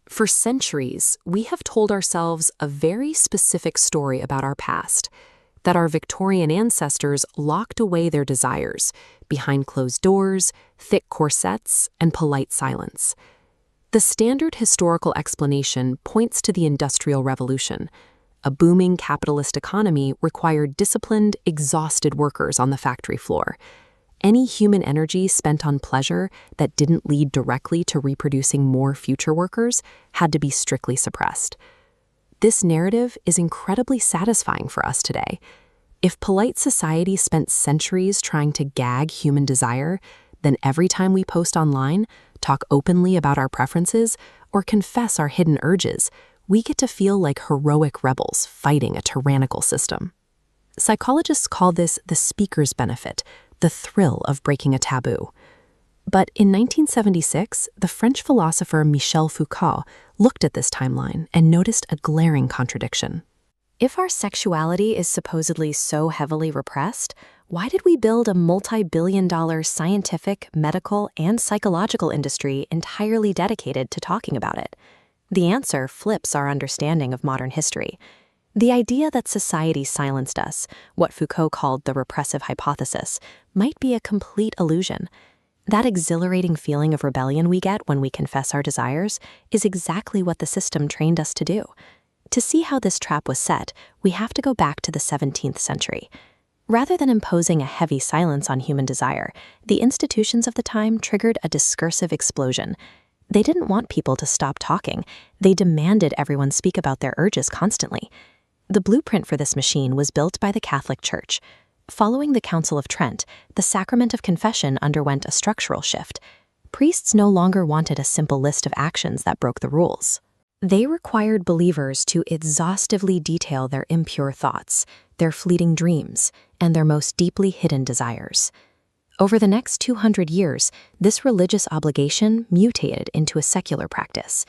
For centuries, we have told ourselves a very specific story about our past, that our Victorian ancestors locked away their desires behind closed doors, thick corsets, and polite silence. The standard historical explanation points to the Industrial Revolution. A booming capitalist economy required disciplined, exhausted workers on the factory floor. Any human energy spent on pleasure that didn't lead directly to reproducing more future workers had to be strictly suppressed. This narrative is incredibly satisfying for us today. If polite society spent centuries trying to gag human desire, then every time we post online, talk openly about our preferences, or confess our hidden urges, we get to feel like heroic rebels fighting a tyrannical system. Psychologists call this the speaker's benefit, the thrill of breaking a taboo. But in 1976, the French philosopher Michel Foucault looked at this timeline and noticed a glaring contradiction. If our sexuality is supposedly so heavily repressed, why did we build a multi-billion-dollar scientific, medical, and psychological industry entirely dedicated to talking about it? The answer flips our understanding of modern history. The idea that society silenced us, what Foucault called the repressive hypothesis, might be a complete illusion. That exhilarating feeling of rebellion we get when we confess our desires is exactly what the system trained us to do. To see how this trap was set, we have to go back to the 17th century. Rather than imposing a heavy silence on human desire, the institutions of the time triggered a discursive explosion. They didn't want people to stop talking. They demanded everyone speak about their urges constantly. The blueprint for this machine was built by the Catholic Church. Following the Council of Trent, the sacrament of confession underwent a structural shift. Priests no longer wanted a simple list of actions that broke the rules. They required believers to exhaustively detail their impure thoughts, their fleeting dreams, and their most deeply hidden desires. Over the next 200 years, this religious obligation mutated into a secular practice.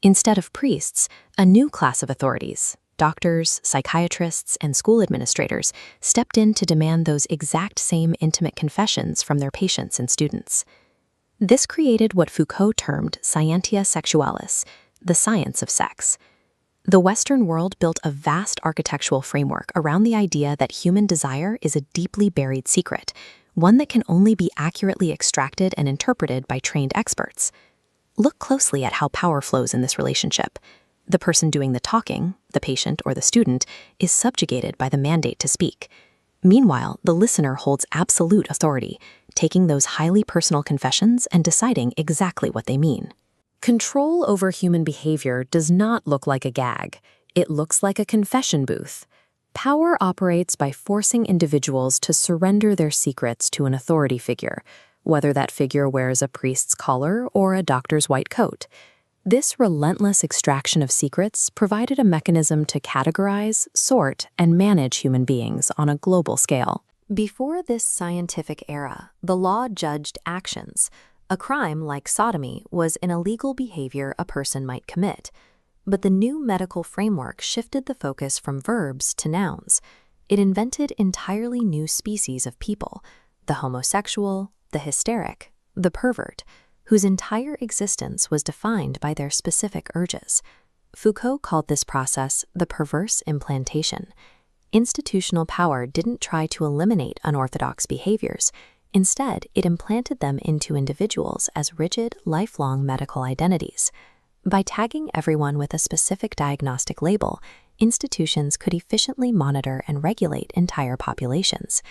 Instead of priests, a new class of authorities, doctors, psychiatrists, and school administrators, stepped in to demand those exact same intimate confessions from their patients and students. This created what Foucault termed scientia sexualis, the science of sex. The Western world built a vast architectural framework around the idea that human desire is a deeply buried secret, one that can only be accurately extracted and interpreted by trained experts. Look closely at how power flows in this relationship. The person doing the talking, the patient or the student, is subjugated by the mandate to speak. Meanwhile, the listener holds absolute authority, taking those highly personal confessions and deciding exactly what they mean. Control over human behavior does not look like a gag. It looks like a confession booth. Power operates by forcing individuals to surrender their secrets to an authority figure, whether that figure wears a priest's collar or a doctor's white coat. This relentless extraction of secrets provided a mechanism to categorize, sort, and manage human beings on a global scale. Before this scientific era, the law judged actions. A crime like sodomy was an illegal behavior a person might commit. But the new medical framework shifted the focus from verbs to nouns. It invented entirely new species of people, the homosexual, the hysteric, the pervert, whose entire existence was defined by their specific urges. Foucault called this process the perverse implantation. Institutional power didn't try to eliminate unorthodox behaviors. Instead, it implanted them into individuals as rigid, lifelong medical identities. By tagging everyone with a specific diagnostic label, institutions could efficiently monitor and regulate entire populations.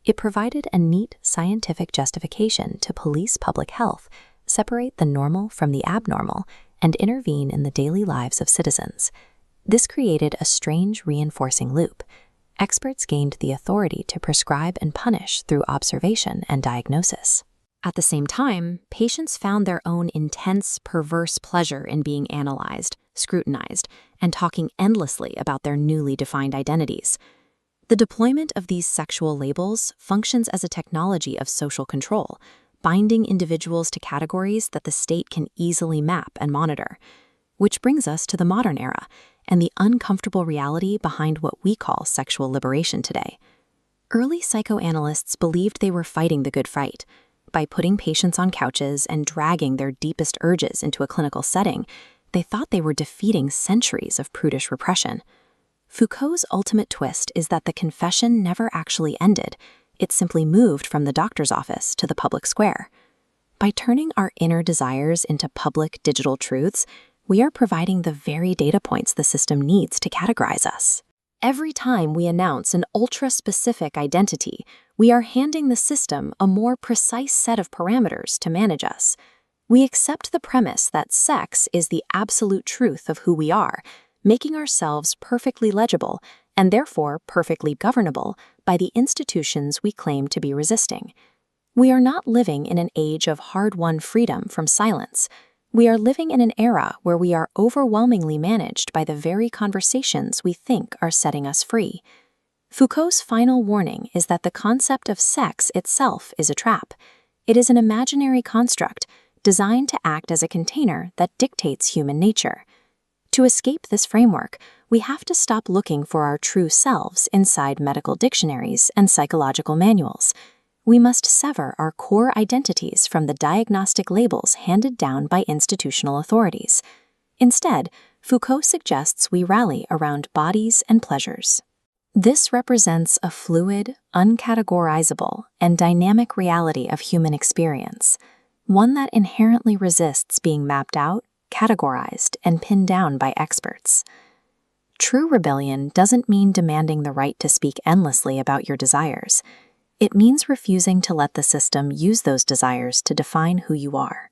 It provided a neat scientific justification to police public health, separate the normal from the abnormal, and intervene in the daily lives of citizens. This created a strange reinforcing loop. Experts gained the authority to prescribe and punish through observation and diagnosis. At the same time, patients found their own intense, perverse pleasure in being analyzed, scrutinized, and talking endlessly about their newly defined identities. The deployment of these sexual labels functions as a technology of social control, binding individuals to categories that the state can easily map and monitor. Which brings us to the modern era and the uncomfortable reality behind what we call sexual liberation today. Early psychoanalysts believed they were fighting the good fight. By putting patients on couches and dragging their deepest urges into a clinical setting, They thought they were defeating centuries of prudish repression. Foucault's ultimate twist is that the confession never actually ended. It simply moved from the doctor's office to the public square. By turning our inner desires into public digital truths, we are providing the very data points the system needs to categorize us. Every time we announce an ultra-specific identity, we are handing the system a more precise set of parameters to manage us. We accept the premise that sex is the absolute truth of who we are, making ourselves perfectly legible and therefore perfectly governable by the institutions we claim to be resisting. We are not living in an age of hard-won freedom from silence. We are living in an era where we are overwhelmingly managed by the very conversations we think are setting us free. Foucault's final warning is that the concept of sex itself is a trap. It is an imaginary construct designed to act as a container that dictates human nature. To escape this framework, we have to stop looking for our true selves inside medical dictionaries and psychological manuals. We must sever our core identities from the diagnostic labels handed down by institutional authorities. Instead, Foucault suggests we rally around bodies and pleasures. This represents a fluid, uncategorizable, and dynamic reality of human experience, one that inherently resists being mapped out, categorized, and pinned down by experts. True rebellion doesn't mean demanding the right to speak endlessly about your desires. It means refusing to let the system use those desires to define who you are.